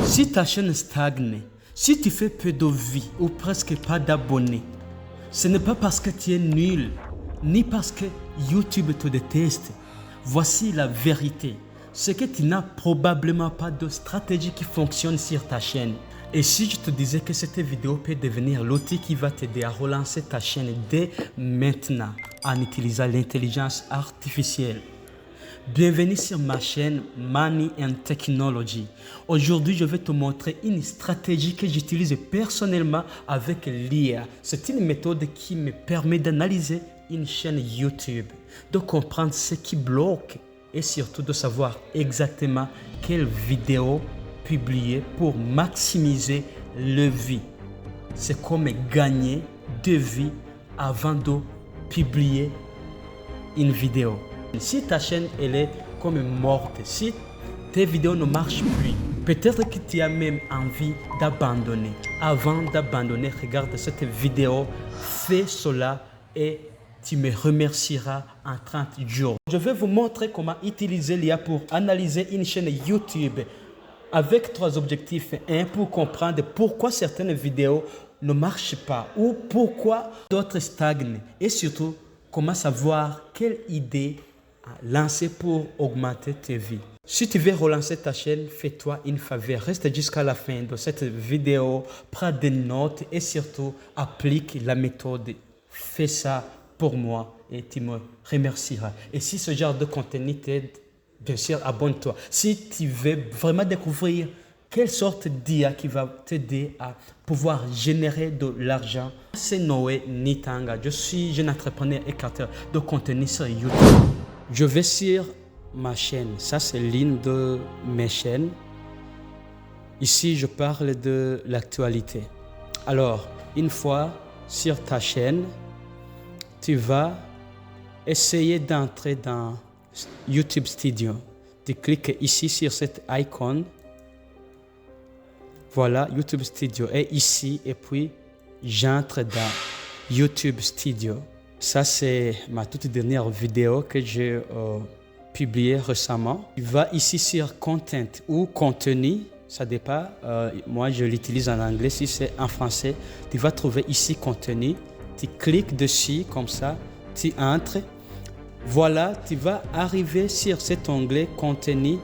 Si ta chaîne stagne, si tu fais peu de vues ou presque pas d'abonnés, ce n'est pas parce que tu es nul, ni parce que YouTube te déteste. Voici la vérité. C'est que tu n'as probablement pas de stratégie qui fonctionne sur ta chaîne. Et si je te disais que cette vidéo peut devenir l'outil qui va t'aider à relancer ta chaîne dès maintenant en utilisant l'intelligence artificielle. Bienvenue sur ma chaîne Money and Technology. Aujourd'hui, je vais te montrer une stratégie que j'utilise personnellement avec l'IA. C'est une méthode qui me permet d'analyser une chaîne YouTube, de comprendre ce qui bloque et surtout de savoir exactement quelle vidéo publier pour maximiser le vues. C'est comme gagner 2 vues avant de publier une vidéo. Si ta chaîne elle est comme morte, si tes vidéos ne marchent plus, peut-être que tu as même envie d'abandonner. Avant d'abandonner, regarde cette vidéo, fais cela et tu me remercieras en 30 jours. Je vais vous montrer comment utiliser l'IA pour analyser une chaîne YouTube avec 3 objectifs. 1, pour comprendre pourquoi certaines vidéos ne marchent pas ou pourquoi d'autres stagnent. Et surtout, comment savoir quelle idée lancer pour augmenter tes vues. Si tu veux relancer ta chaîne, fais-toi une faveur. Reste jusqu'à la fin de cette vidéo, prends des notes et surtout applique la méthode. Fais ça pour moi et tu me remercieras. Et si ce genre de contenu t'aide, bien sûr, abonne-toi. Si tu veux vraiment découvrir quelle sorte d'IA qui va t'aider à pouvoir générer de l'argent, c'est Noé Nitanga. Je suis jeune entrepreneur et créateur de contenu sur YouTube. Je vais sur ma chaîne. Ça, c'est l'une de mes chaînes. Ici, je parle de l'actualité. Alors, une fois sur ta chaîne, tu vas essayer d'entrer dans YouTube Studio. Tu cliques ici sur cette icône. Voilà, YouTube Studio est ici et puis j'entre dans YouTube Studio. Ça, c'est ma toute dernière vidéo que j'ai publiée récemment. Tu vas ici sur Content ou Contenu, ça dépend. Moi, je l'utilise en anglais. Si c'est en français, tu vas trouver ici Contenu. Tu cliques dessus comme ça, tu entres. Voilà, tu vas arriver sur cet onglet Contenu.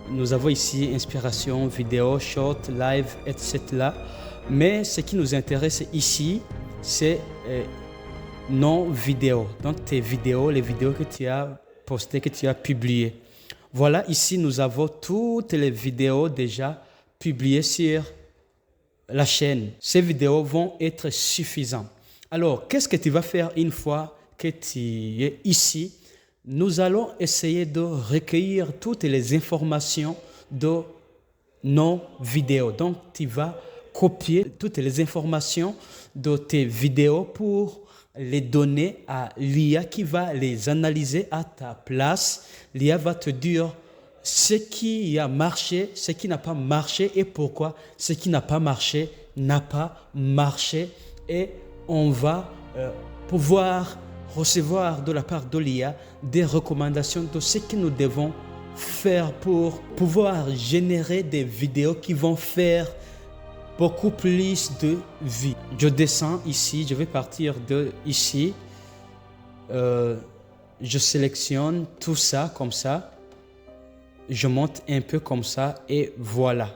Nous avons ici inspiration, vidéo, short, live, etc. Mais ce qui nous intéresse ici, c'est non vidéo. Donc tes vidéos, les vidéos que tu as postées, que tu as publiées. Voilà, ici nous avons toutes les vidéos déjà publiées sur la chaîne. Ces vidéos vont être suffisantes. Alors, qu'est-ce que tu vas faire une fois que tu es ici? Nous allons essayer de recueillir toutes les informations de nos vidéos. Donc, tu vas copier toutes les informations de tes vidéos pour les donner à l'IA qui va les analyser à ta place. L'IA va te dire ce qui a marché, ce qui n'a pas marché et pourquoi ce qui n'a pas marché n'a pas marché. Et on va pouvoir recevoir de la part de l'IA des recommandations de ce que nous devons faire pour pouvoir générer des vidéos qui vont faire beaucoup plus de vues. Je descends ici, je vais partir de ici. Je sélectionne tout ça comme ça. Je monte un peu comme ça et voilà.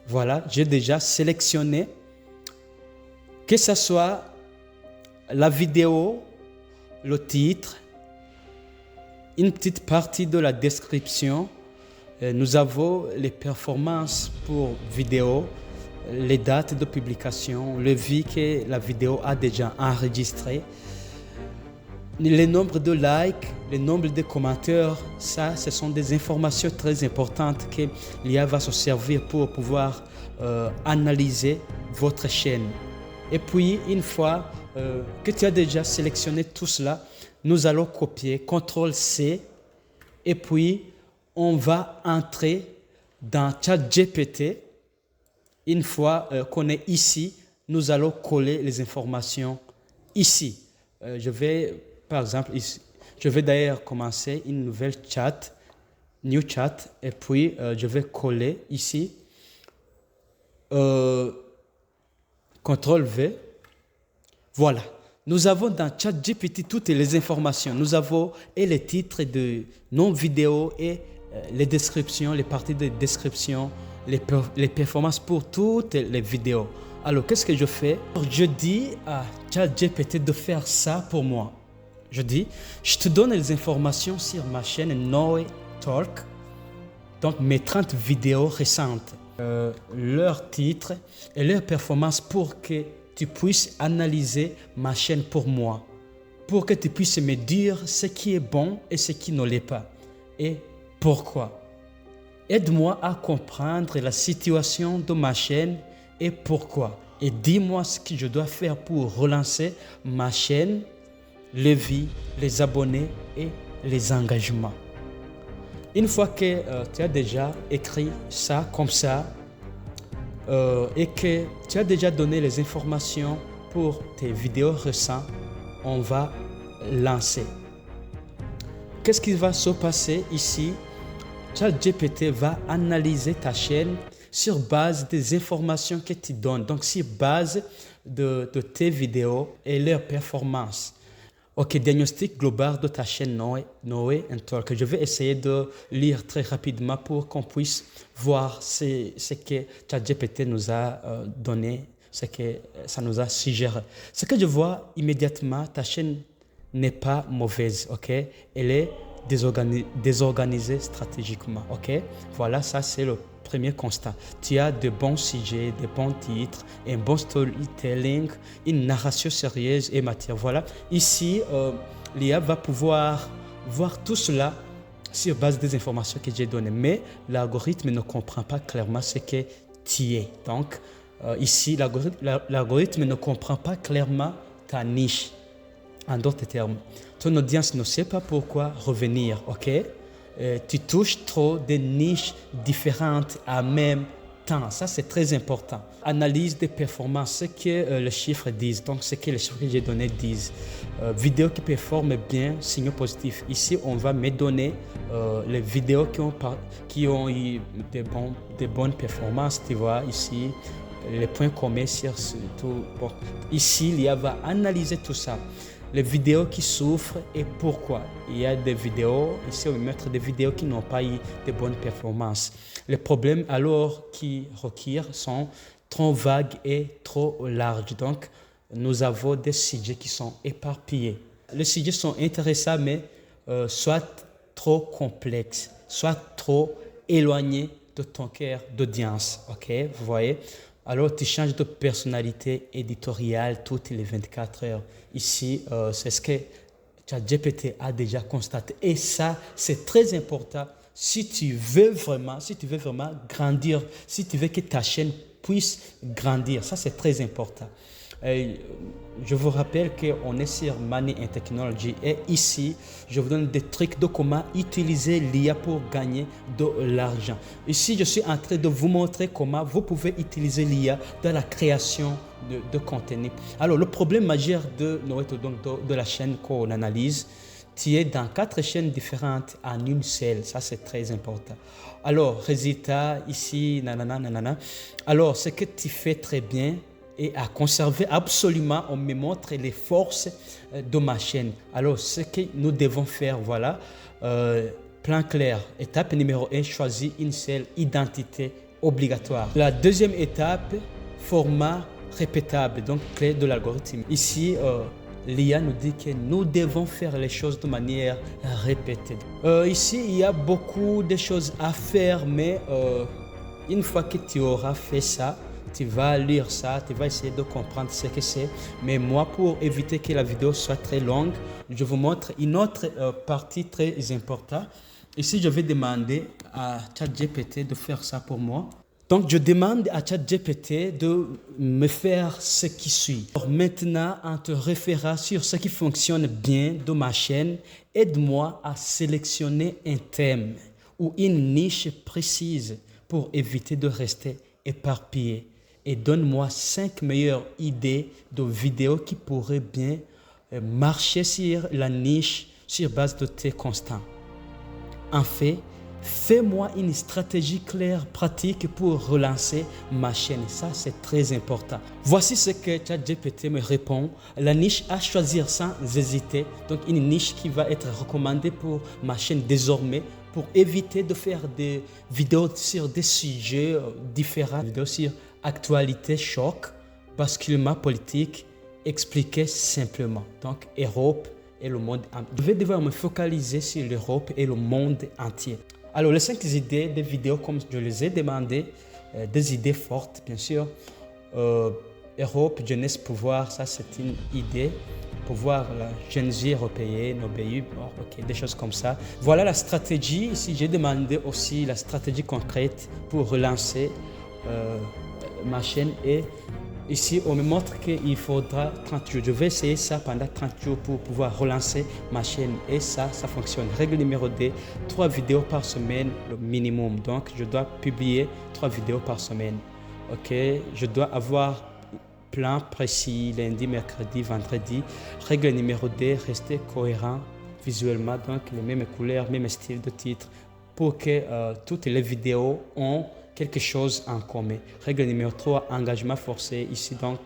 Voilà, j'ai déjà sélectionné. Que ce soit la vidéo, le titre, une petite partie de la description. Nous avons les performances pour vidéo, les dates de publication, le vues que la vidéo a déjà enregistré, le nombre de likes, le nombre de commentaires. Ça, ce sont des informations très importantes que l'IA va se servir pour pouvoir analyser votre chaîne. Et puis, une fois que tu as déjà sélectionné tout cela, nous allons copier, CTRL-C, et puis on va entrer dans ChatGPT. Une fois qu'on est ici, nous allons coller les informations ici. Je vais, par exemple, ici, je vais d'ailleurs commencer une nouvelle chat, new chat, et puis je vais coller ici. CTRL V. Voilà. Nous avons dans ChatGPT toutes les informations. Nous avons et les titres de nos vidéos et les descriptions, les parties de description, les performances pour toutes les vidéos. Alors, qu'est-ce que je fais? Je dis à ChatGPT de faire ça pour moi. Je dis, je te donne les informations sur ma chaîne Noé Talk, donc mes 30 vidéos récentes, leurs titres et leurs performances pour que tu puisses analyser ma chaîne pour moi, pour que tu puisses me dire ce qui est bon et ce qui ne l'est pas, et pourquoi. Aide-moi à comprendre la situation de ma chaîne et pourquoi. Et dis-moi ce que je dois faire pour relancer ma chaîne, les vues, les abonnés et les engagements. Une fois que tu as déjà écrit ça comme ça, et que tu as déjà donné les informations pour tes vidéos récentes, on va lancer. Qu'est-ce qui va se passer ici? ChatGPT va analyser ta chaîne sur base des informations que tu donnes, donc sur base de tes vidéos et leurs performances. Ok, diagnostic global de ta chaîne Noé Talk. Je vais essayer de lire très rapidement pour qu'on puisse voir ce que ChatGPT nous a donné, ce que ça nous a suggéré. Ce que je vois immédiatement, ta chaîne n'est pas mauvaise, ok? Elle est désorganisée stratégiquement, ok? Voilà, ça c'est le premier constat. Tu as de bons sujets, de bons titres, un bon storytelling, une narration sérieuse et matière. Voilà. Ici, l'IA va pouvoir voir tout cela sur base des informations que j'ai données. Mais l'algorithme ne comprend pas clairement ce que tu es. Donc, ici, l'algorithme ne comprend pas clairement ta niche. En d'autres termes, ton audience ne sait pas pourquoi revenir, ok? Tu touches trop de niches différentes en même temps. Ça, c'est très important. Analyse des performances, ce que les chiffres disent, donc ce que les chiffres que j'ai donnés disent. Vidéos qui performent bien, signaux positifs. Ici, on va me donner les vidéos qui ont eu de bonnes performances, tu vois, ici. Les points communs sur tout. Bon. Ici, l'IA va analyser tout ça. Les vidéos qui souffrent et pourquoi. Il y a des vidéos, ici on va mettre des vidéos qui n'ont pas eu de bonnes performances. Les problèmes alors qui requièrent sont trop vagues et trop larges. Donc, nous avons des sujets qui sont éparpillés. Les sujets sont intéressants, mais soit trop complexes, soit trop éloignés de ton cœur d'audience. Ok, vous voyez? Alors, tu changes de personnalité éditoriale toutes les 24 heures. Ici, c'est ce que ChatGPT a déjà constaté. Et ça, c'est très important si tu veux vraiment grandir, si tu veux que ta chaîne puisse grandir. Ça, c'est très important. Je vous rappelle qu'on est sur Money and Technology et ici, je vous donne des trucs de comment utiliser l'IA pour gagner de l'argent. Ici, je suis en train de vous montrer comment vous pouvez utiliser l'IA dans la création de contenu. Alors, le problème majeur de la chaîne qu'on analyse, tu es dans 4 chaînes différentes en une seule. Ça, c'est très important. Alors, résultat, ici, nanana. Alors, ce que tu fais très bien, et à conserver absolument, on me montre les forces de ma chaîne. Alors, ce que nous devons faire, voilà, plan clair. Étape numéro 1, choisir une seule identité obligatoire. La deuxième étape, format répétable, donc clé de l'algorithme. Ici, l'IA nous dit que nous devons faire les choses de manière répétée. Ici, il y a beaucoup de choses à faire, mais une fois que tu auras fait ça, tu vas lire ça, tu vas essayer de comprendre ce que c'est. Mais moi, pour éviter que la vidéo soit très longue, je vous montre une autre partie très importante. Ici, je vais demander à ChatGPT de faire ça pour moi. Donc, je demande à ChatGPT de me faire ce qui suit. Alors, maintenant, en te référant sur ce qui fonctionne bien de ma chaîne, aide-moi à sélectionner un thème ou une niche précise pour éviter de rester éparpillé. Et donne-moi 5 meilleures idées de vidéos qui pourraient bien marcher sur la niche sur base de tes constants. En fait, Fais-moi une stratégie claire, pratique pour relancer ma chaîne. Ça, c'est très important. Voici ce que ChatGPT me répond. La niche à choisir sans hésiter. Donc, une niche qui va être recommandée pour ma chaîne désormais pour éviter de faire des vidéos sur des sujets différents. Des vidéos sur actualité, choc, basculement politique, expliqué simplement. Donc, Europe et le monde entier. Je vais devoir me focaliser sur l'Europe et le monde entier. Alors, les 5 idées de vidéos, comme je les ai demandé, des idées fortes, bien sûr. Europe, jeunesse, pouvoir, ça c'est une idée. Pouvoir, la jeunesse européenne, obéir, ok, des choses comme ça. Voilà la stratégie. Ici, j'ai demandé aussi la stratégie concrète pour relancer ma chaîne. Et ici, on me montre qu'il faudra 30 jours. Je vais essayer ça pendant 30 jours pour pouvoir relancer ma chaîne. Et ça fonctionne. Règle numéro 2, 3 vidéos par semaine, le minimum. Donc, je dois publier 3 vidéos par semaine. Ok, je dois avoir plan précis, lundi, mercredi, vendredi. Règle numéro 2, rester cohérent visuellement. Donc, les mêmes couleurs, même style de titre pour que toutes les vidéos ont quelque chose en commun. Règle numéro 3, engagement forcé. Ici, donc,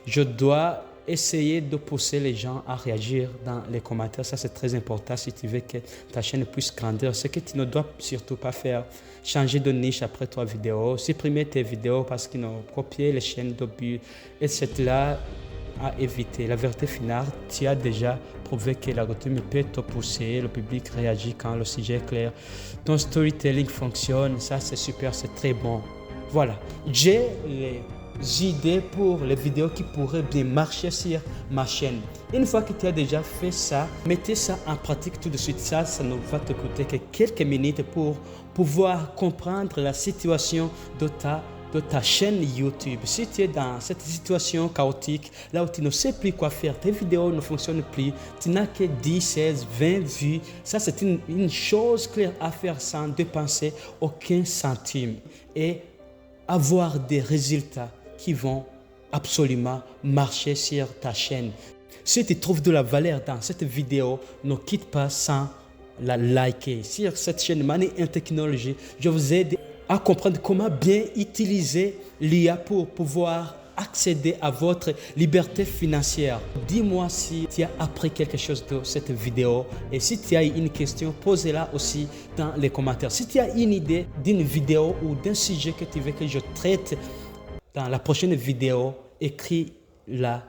je dois essayer de pousser les gens à réagir dans les commentaires. Ça, c'est très important si tu veux que ta chaîne puisse grandir. Ce que tu ne dois surtout pas faire, changer de niche après 3 vidéos, supprimer tes vidéos parce qu'ils ont copié les chaînes de but, etc. à éviter. La vérité finale, tu as déjà prouvé que l'algorithme peut te pousser, le public réagit quand le sujet est clair. Ton storytelling fonctionne, ça c'est super, c'est très bon. Voilà, j'ai les idées pour les vidéos qui pourraient bien marcher sur ma chaîne. Une fois que tu as déjà fait ça, mettez ça en pratique tout de suite. Ça ne va te coûter que quelques minutes pour pouvoir comprendre la situation de ta chaîne YouTube. Si tu es dans cette situation chaotique, là où tu ne sais plus quoi faire, tes vidéos ne fonctionnent plus, tu n'as que 10, 16, 20 vues, ça c'est une chose claire à faire sans dépenser aucun centime et avoir des résultats qui vont absolument marcher sur ta chaîne. Si tu trouves de la valeur dans cette vidéo, ne quitte pas sans la liker. Sur cette chaîne Money & Technology, je vous aide à comprendre comment bien utiliser l'IA pour pouvoir accéder à votre liberté financière. Dis-moi si tu as appris quelque chose de cette vidéo et si tu as une question, pose-la aussi dans les commentaires. Si tu as une idée d'une vidéo ou d'un sujet que tu veux que je traite dans la prochaine vidéo, écris-la.